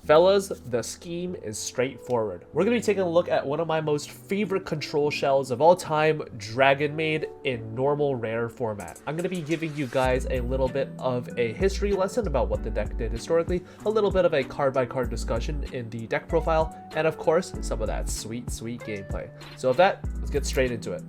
Fellas, the scheme is straightforward. We're going to be taking a look at one of my most favorite control shells of all time, Dragonmaid, in normal rare format. I'm going to be giving you guys a little bit of a history lesson about what the deck did historically, a little bit of a card by card discussion in the deck profile, and of course, some of that sweet gameplay. So with that, let's get straight into it.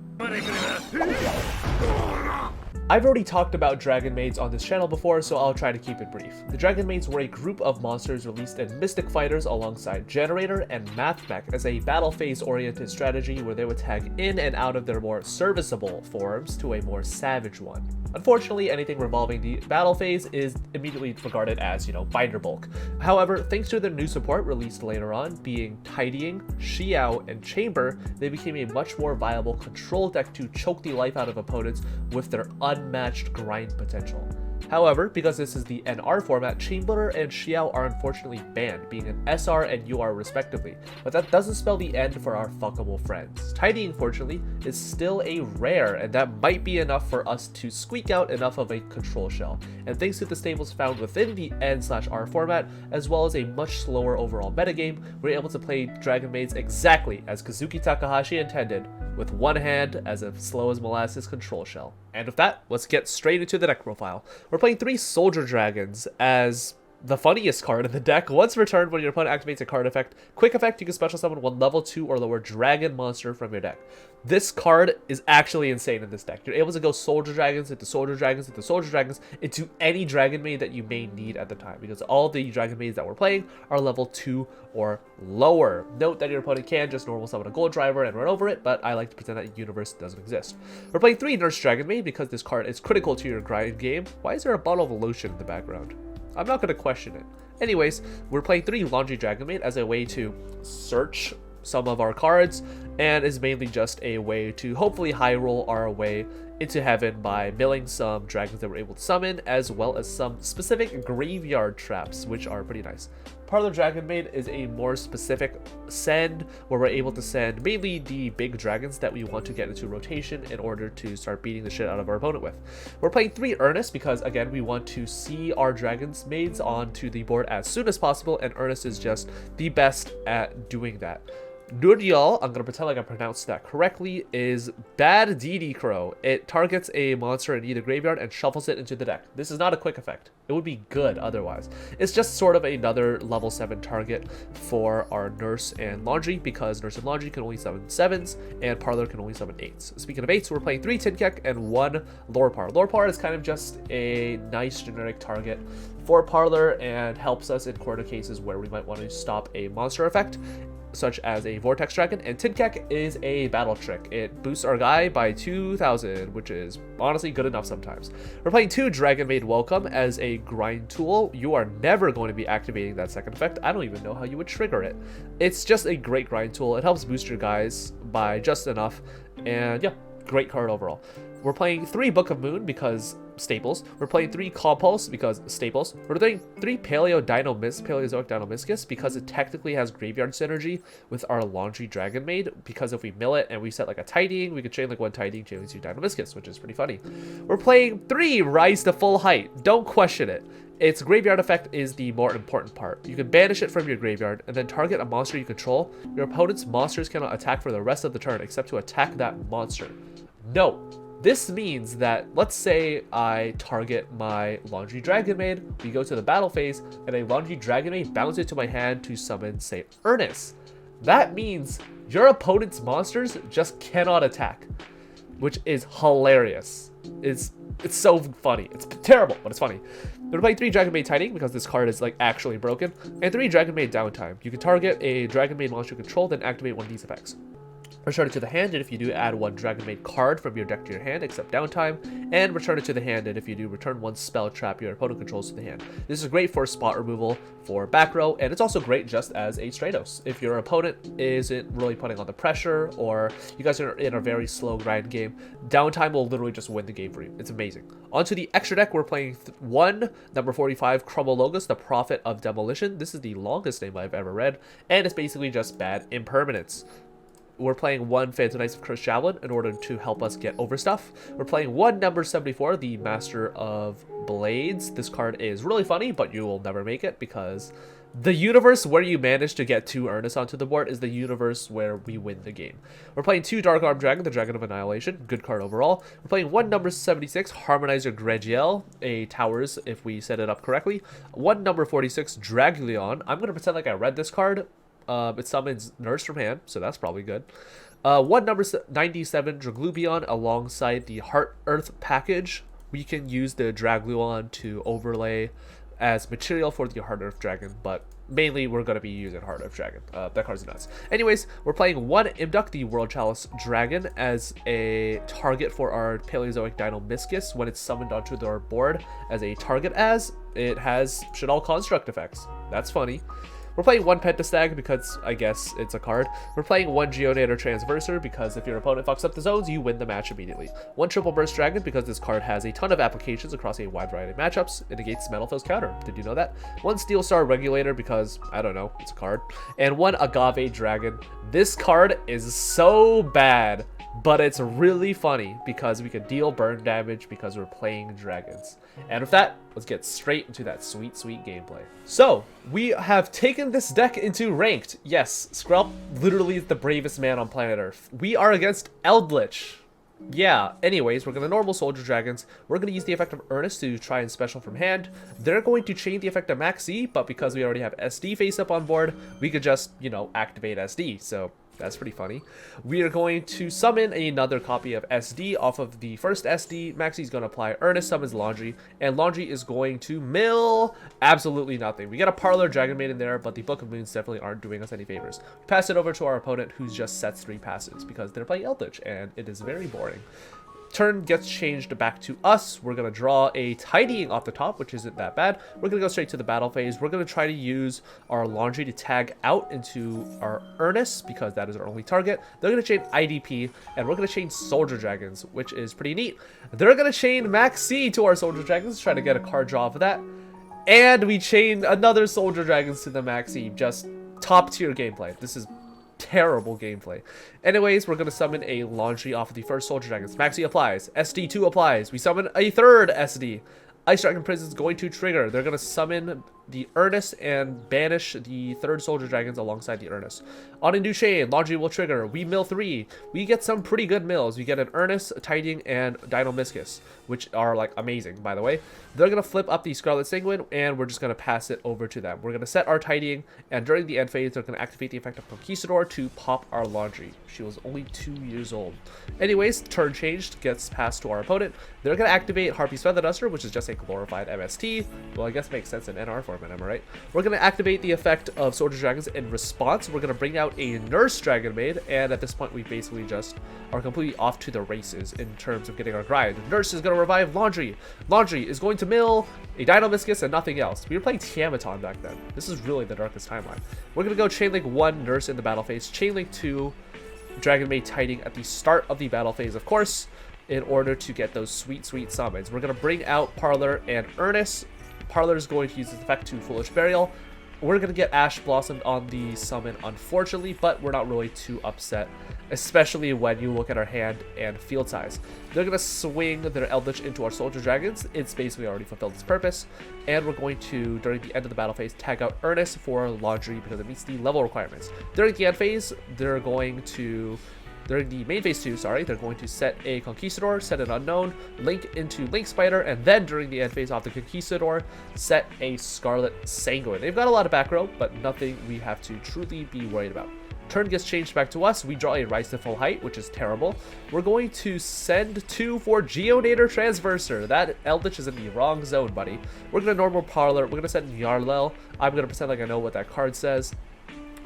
I've already talked about Dragonmaids on this channel before, so I'll try to keep it brief. The Dragonmaids were a group of monsters released in Mystic Fighters alongside Generator and Mathmech as a battle phase oriented strategy where they would tag in and out of their more serviceable forms to a more savage one. Unfortunately, anything revolving the battle phase is immediately regarded as, binder bulk. However, thanks to their new support released later on, being Tidying, Yugioh, and Chamber, they became a much more viable control deck to choke the life out of opponents with their unmatched grind potential. However, because this is the NR format, Chamber and Yugioh are unfortunately banned, being an SR and UR respectively, but that doesn't spell the end for our fuckable friends. Tidying, fortunately, is still a rare, and that might be enough for us to squeak out enough of a control shell, and thanks to the stables found within the N/R format, as well as a much slower overall metagame, we're able to play Dragonmaids exactly as Kazuki Takahashi intended, with one hand as a slow as molasses control shell. And with that, let's get straight into the deck profile. We're playing 3 Soldier Dragons as the funniest card in the deck. Once returned, when your opponent activates a card effect, quick effect, you can special summon one level 2 or lower dragon monster from your deck. This card is actually insane in this deck. You're able to go Soldier Dragons into Soldier Dragons into Soldier Dragons into any Dragonmaid that you may need at the time, because all the Dragonmaids that we're playing are level 2 or lower. Note that your opponent can just normal summon a gold driver and run over it, but I like to pretend that universe doesn't exist. We're playing 3 Nurse Dragonmaid because this card is critical to your grind game. Why is there a bottle of lotion in the background? I'm not going to question it. Anyways, we're playing 3 Laundry Dragonmaid as a way to search some of our cards, and is mainly just a way to hopefully high roll our way into heaven by milling some dragons that we're able to summon, as well as some specific graveyard traps, which are pretty nice. Parlor Dragonmaid is a more specific send, where we're able to send mainly the big dragons that we want to get into rotation in order to start beating the shit out of our opponent with. We're playing 3 Earnest because, again, we want to see our Dragonmaids onto the board as soon as possible, and Earnest is just the best at doing that. Duel, I'm going to pretend like I pronounced that correctly, is Bad DD Crow. It targets a monster in either graveyard and shuffles it into the deck. This is not a quick effect. It would be good otherwise. It's just sort of another level 7 target for our Nurse and Laundry, because Nurse and Laundry can only summon 7s and Parlor can only summon 8s. Speaking of 8s, we're playing 3 Tinkek and 1 Lorpar. Lorpar is kind of just a nice generic target for Parlor and helps us in corner cases where we might want to stop a monster effect, such as a Vortex Dragon, and Tinkek is a battle trick. It boosts our guy by 2,000, which is honestly good enough sometimes. We're playing 2 Dragonmaid Welcome as a grind tool. You are never going to be activating that second effect. I don't even know how you would trigger it. It's just a great grind tool. It helps boost your guys by just enough, and yeah, great card overall. We're playing 3 Book of Moon because staples. We're playing 3 Compulse because staples. We're playing 3 Paleozoic Dinomyscus because it technically has graveyard synergy with our Laundry Dragonmaid, because if we mill it and we set like a Tidying, we could chain like 1 Tidying, chain 2 Dinomyscus, which is pretty funny. We're playing 3 Rise to Full Height. Don't question it. Its graveyard effect is the more important part. You can banish it from your graveyard and then target a monster you control. Your opponent's monsters cannot attack for the rest of the turn except to attack that monster. Note, this means that, let's say I target my Laundry Dragonmaid, we go to the battle phase, and a Laundry Dragonmaid bounds into my hand to summon, say, Earnest. That means your opponent's monsters just cannot attack, which is hilarious. It's so funny. It's terrible, but it's funny. We're playing 3 Dragonmaid Tidying because this card is like actually broken, and 3 Dragonmaid Downtime. You can target a Dragonmaid monster you control, then activate one of these effects. Return it to the hand, and if you do, add 1 Dragonmaid card from your deck to your hand, except Downtime, and return it to the hand, and if you do, return 1 spell trap your opponent controls to the hand. This is great for spot removal for back row, and it's also great just as a Stratos. If your opponent isn't really putting on the pressure, or you guys are in a very slow grind game, Downtime will literally just win the game for you. It's amazing. Onto the extra deck, we're playing 1 number 45 Chromologos, the Prophet of Demolition. This is the longest name I've ever read, and it's basically just bad impermanence. We're playing 1 Phantom Knights of Cursed Javelin in order to help us get over stuff. We're playing 1 number 74, the Master of Blades. This card is really funny, but you will never make it because The universe where you manage to get 2 Ernest onto the board is the universe where we win the game. We're playing 2 Dark Arm Dragon, the Dragon of Annihilation. Good card overall. We're playing 1 number 76, Harmonizer Gregiel, a Towers if we set it up correctly. 1 number 46, Draguleon. I'm going to pretend like I read this card. It summons Nurse from hand, so that's probably good. 1 number 97, Draglubion alongside the Heart Earth package. We can use the Dragluon to overlay as material for the Heart Earth Dragon, but mainly we're going to be using Heart Earth Dragon. That card's nuts. Anyways, we're playing 1 Imduck, the World Chalice Dragon, as a target for our Paleozoic Dino-Miscus when it's summoned onto our board as a target, as it has Shadal Construct effects. That's funny. We're playing 1 Pentastag because I guess it's a card. We're playing 1 Geonator Transverser because if your opponent fucks up the zones, you win the match immediately. 1 Triple Burst Dragon because this card has a ton of applications across a wide variety of matchups. It negates Metalfoe's counter. Did you know that? 1 Steel Star Regulator because, I don't know, it's a card. And 1 Agave Dragon. This card is so bad, but it's really funny because we can deal burn damage because we're playing dragons. And with that, let's get straight into that sweet, sweet gameplay. So, we have taken this deck into ranked. Yes, Skrelp literally is the bravest man on planet Earth. We are against Eldritch. Yeah, anyways, we're going to normal Soldier Dragons. We're going to use the effect of Ernest to try and special from hand. They're going to chain the effect of Maxi, but because we already have SD face up on board, we could just, you know, activate SD. So that's pretty funny. We are going to summon another copy of SD off of the first SD. Maxi's going to apply Ernest, summons Laundry, and Laundry is going to mill absolutely nothing. We get a Parlor Dragonmaid in there, but the Book of Moons definitely aren't doing us any favors. We pass it over to our opponent, who just sets 3 passes because they're playing Eldritch, and it is very boring. Turn gets changed back to us. We're going to draw a Tidying off the top, which isn't that bad. We're going to go straight to the battle phase. We're going to try to use our Laundry to tag out into our Ernest, because that is our only target. They're going to chain IDP, and we're going to chain Soldier Dragons, which is pretty neat. They're going to chain Maxi to our Soldier Dragons, try to get a card draw of that. And we chain another Soldier Dragons to the Maxi. Just top tier gameplay. This is terrible gameplay. Anyways, we're going to summon a Laundry off of the first Soldier Dragons. Maxi applies. SD2 applies. We summon a third SD. Ice Dragon Prison is going to trigger. They're going to summon the Ernest and banish the third Soldier Dragons alongside the Ernest. On a new chain, Laundry will trigger. We mill 3. We get some pretty good mills. We get an Ernest, a Tidying, and Dino-Miscus, which are like amazing, by the way. They're going to flip up the Scarlet Sanguine, and we're just going to pass it over to them. We're going to set our Tidying, and during the end phase, they're going to activate the effect of Conquistador to pop our Laundry. She was only 2 years old. Anyways, turn changed, gets passed to our opponent. They're going to activate Harpy's Feather Duster, which is just a glorified MST. Well, I guess makes sense in NR format, am I right? We're going to activate the effect of Soldier Dragons in response. We're going to bring out a Nurse Dragonmaid, and at this point, we basically just are completely off to the races in terms of getting our grind. Nurse is going to revive Laundry. Laundry is going to mill a Dino-Miscus and nothing else. We were playing Tiamaton back then. This is really the darkest timeline. We're going to go Chainlink 1 Nurse in the battle phase, Chainlink 2 Dragonmaid Tidying at the start of the battle phase, of course, in order to get those sweet, sweet summons. We're going to bring out Parlor and Ernest. Parlor is going to use this effect to Foolish Burial. We're going to get Ash Blossomed on the summon, unfortunately, but we're not really too upset, especially when you look at our hand and field size. They're going to swing their Eldritch into our Soldier Dragons. It's basically already fulfilled its purpose, and we're going to, during the end of the battle phase, tag out Ernest for Laundry because it meets the level requirements. During the end phase, they're going to... During the main phase 2, sorry, they're going to set a Conquistador, set an Unknown, link into Link Spider, and then during the end phase off the Conquistador, set a Scarlet Sanguine. They've got a lot of back row, but nothing we have to truly be worried about. Turn gets changed back to us. We draw a Rise to Full Height, which is terrible. We're going to send 2 for Geonator Transverser. That Eldritch is in the wrong zone, buddy. We're going to normal Parlor. We're going to send Yarlel. I'm going to pretend like I know what that card says.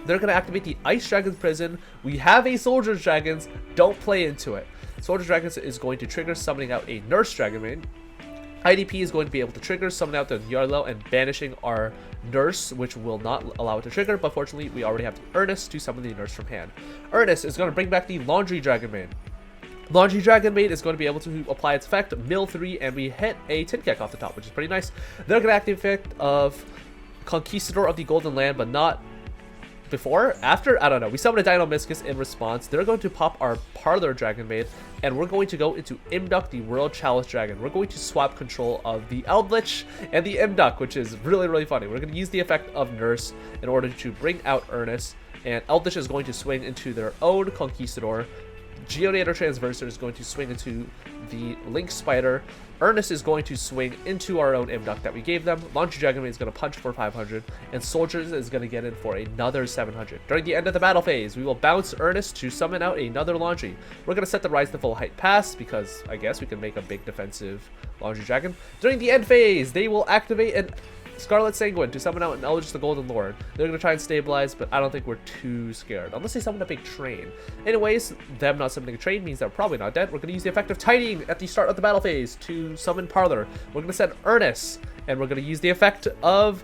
They're going to activate the Ice Dragon's Prison. We have a Soldier Dragons. Don't play into it. Soldier Dragons is going to trigger, summoning out a Nurse Dragonmaid. IDP is going to be able to trigger, summon out the Yarlo, and banishing our Nurse, which will not allow it to trigger, but fortunately, we already have the Ernest to summon the Nurse from hand. Ernest is going to bring back the Laundry Dragonmaid. Laundry Dragonmaid is going to be able to apply its effect, mill 3, and we hit a Tinkek off the top, which is pretty nice. They're going to activate the effect of Conquistador of the Golden Land, but not after, I don't know, we summon a Dino-Miscus in response. They're going to pop our Parlor Dragonmaid, and we're going to go into Imduck, the World Chalice Dragon. We're going to swap control of the Eldritch and the Imduck, which is really, really funny. We're going to use the effect of Nurse in order to bring out Ernest, and Eldritch is going to swing into their own Conquistador. Geonator Transverser is going to swing into the Link Spider. Ernest is going to swing into our own Imduck that we gave them. Laundry Dragonmaid is going to punch for 500. And Soldiers is going to get in for another 700. During the end of the battle phase, we will bounce Ernest to summon out another Laundry. We're going to set the Rise to Full Height pass because I guess we can make a big defensive Laundry Dragon. During the end phase, they will activate an Scarlet Sanguine to summon out an Eldritch the Golden Lord. They're going to try and stabilize, but I don't think we're too scared. Unless they summon a big train. Anyways, them not summoning a train means they're probably not dead. We're going to use the effect of Tidying at the start of the battle phase to summon Parlor. We're going to send Ernest, and we're going to use the effect of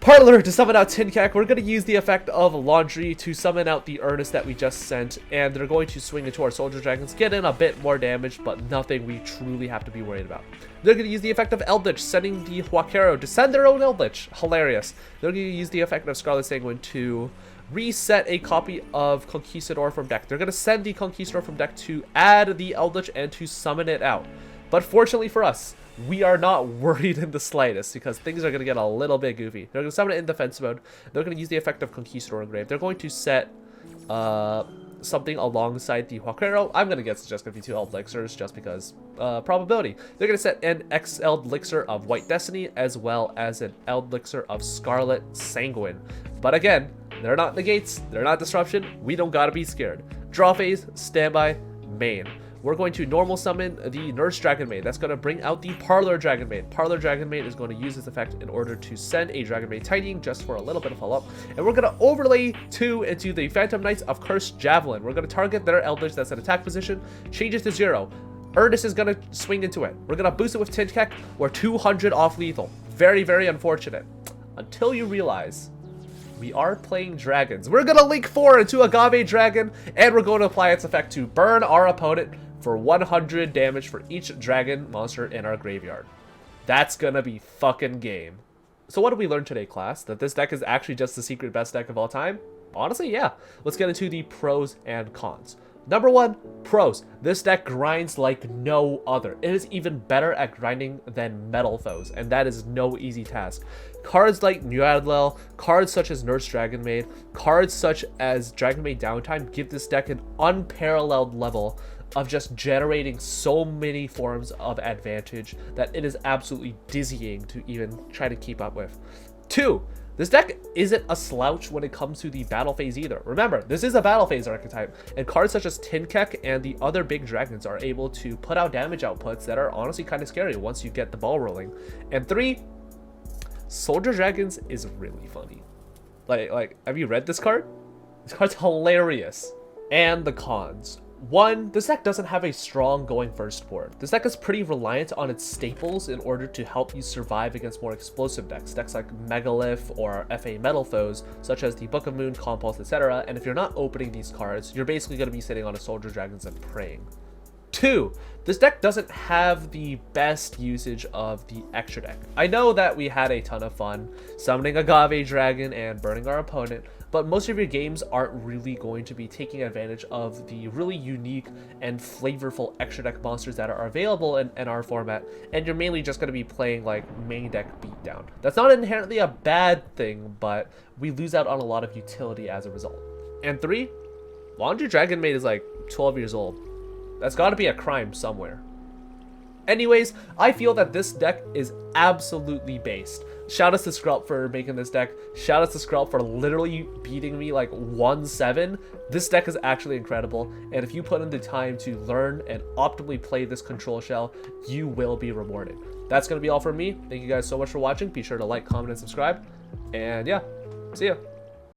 Parlor to summon out Tincac. We're going to use the effect of Laundry to summon out the Ernest that we just sent, and they're going to swing into our Soldier Dragons, get in a bit more damage, but nothing we truly have to be worried about. They're going to use the effect of Eldritch, sending the Huaquero to send their own Eldritch. Hilarious. They're going to use the effect of Scarlet Sanguine to reset a copy of Conquistador from deck. They're going to send the Conquistador from deck to add the Eldritch and to summon it out. But fortunately for us, we are not worried in the slightest because things are going to get a little bit goofy. They're going to summon it in defense mode. They're going to use the effect of Conquistador Engrave. They're going to set something alongside the Huaquero. I'm going to guess it's just going to be 2 Elixirs just because probability. They're going to set an Elixir of White Destiny as well as an Elixir of Scarlet Sanguine. But again, they're not negates. They're not disruption. We don't got to be scared. Draw phase, standby, main. We're going to normal summon the Nurse Dragonmaid. That's going to bring out the Parlor Dragonmaid. Parlor Dragonmaid is going to use this effect in order to send a Dragonmaid Tidying just for a little bit of follow-up. And we're going to overlay 2 into the Phantom Knights of Cursed Javelin. We're going to target their Eldritch that's in attack position, change it to 0. Ernest is going to swing into it. We're going to boost it with Tincac. We're 200 off lethal. Very, very unfortunate. Until you realize we are playing dragons. We're going to link 4 into Agave Dragon, and we're going to apply its effect to burn our opponent for 100 damage for each dragon monster in our graveyard. That's gonna be fucking game. So what did we learn today, class? That this deck is actually just the secret best deck of all time? Honestly, yeah. Let's get into the pros and cons. Number 1, pros. This deck grinds like no other. It is even better at grinding than Metal Foes, and that is no easy task. Cards like Nuadlel, cards such as Nurse Dragonmaid, cards such as Dragonmaid Downtime give this deck an unparalleled level of just generating so many forms of advantage that it is absolutely dizzying to even try to keep up with. 2, this deck isn't a slouch when it comes to the battle phase either. Remember, this is a battle phase archetype, and cards such as Tincac and the other big dragons are able to put out damage outputs that are honestly kind of scary once you get the ball rolling. And 3, Soldier Dragons is really funny. Like, have you read this card? This card's hilarious. And the cons. 1, this deck doesn't have a strong going first board. This deck is pretty reliant on its staples in order to help you survive against more explosive decks. Decks like Megalith or FA Metal Foes, such as the Book of Moon, Compulse, etc. And if you're not opening these cards, you're basically going to be sitting on a Soldier Dragons and praying. 2, this deck doesn't have the best usage of the extra deck. I know that we had a ton of fun summoning Agave Dragon and burning our opponent, but most of your games aren't really going to be taking advantage of the really unique and flavorful extra deck monsters that are available in our format, and you're mainly just going to be playing like main deck beatdown. That's not inherently a bad thing, but we lose out on a lot of utility as a result. And 3, Laundry Dragonmaid is like 12 years old. That's got to be a crime somewhere. Anyways, I feel that this deck is absolutely based. Shout out to Skrelp for making this deck. Shout out to Skrelp for literally beating me like 1-7. This deck is actually incredible, and if you put in the time to learn and optimally play this control shell, you will be rewarded. That's going to be all from me. Thank you guys so much for watching. Be sure to like, comment, and subscribe. And yeah, see ya.